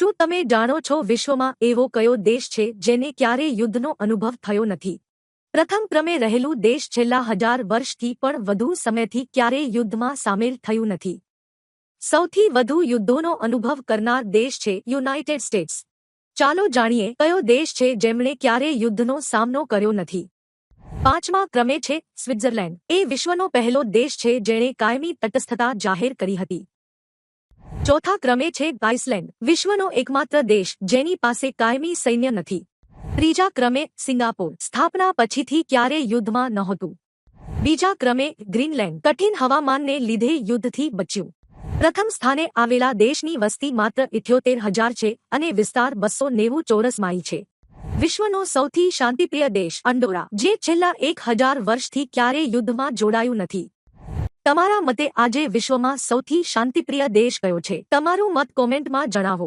શું તમે જાણો છો વિશ્વમાં એવો કયો દેશ છે જેને ક્યારેય યુદ્ધનો અનુભવ થયો નથી? પ્રથમ ક્રમે રહેલું દેશ છેલ્લા 1000 વર્ષથી પણ વધુ સમયથી ક્યારેય યુદ્ધમાં સામેલ થયું નથી. સૌથી વધુ યુદ્ધોનો અનુભવ કરનાર દેશ છે યુનાઇટેડ સ્ટેટ્સ. ચાલો જાણીએ કયો દેશ છે જેમણે ક્યારેય યુદ્ધનો સામનો કર્યો નથી. પાંચમા ક્રમે છે સ્વિટ્ઝરલેન્ડ. એ વિશ્વનો પહેલો દેશ છે જેણે કાયમી તટસ્થતા જાહેર કરી હતી. ચોથા ક્રમે છે આઇસલેન્ડ, વિશ્વનો એકમાત્ર દેશ જેની પાસે કાયમી સૈન્ય નથી. ત્રીજા ક્રમે સિંગાપોર, સ્થાપના પછીથી ક્યારેય યુદ્ધમાં નહોતું. બીજા ક્રમે ગ્રીનલેન્ડ, કઠિન હવામાનને લીધે યુદ્ધથી બચ્યું. પ્રથમ સ્થાને આવેલા દેશની વસ્તી માત્ર 78,000 છે અને વિસ્તાર 290 ચોરસ માઇલ છે. વિશ્વનો સૌથી શાંતિપ્રિય દેશ અંડોરા, જે છેલ્લા 1000 વર્ષથી ક્યારેય યુદ્ધમાં જોડાયું નથી. તમારા મતે આજે વિશ્વમાં સૌથી શાંતિપ્રિય દેશ કયો છે? તમારું મત કોમેન્ટમાં જણાવો.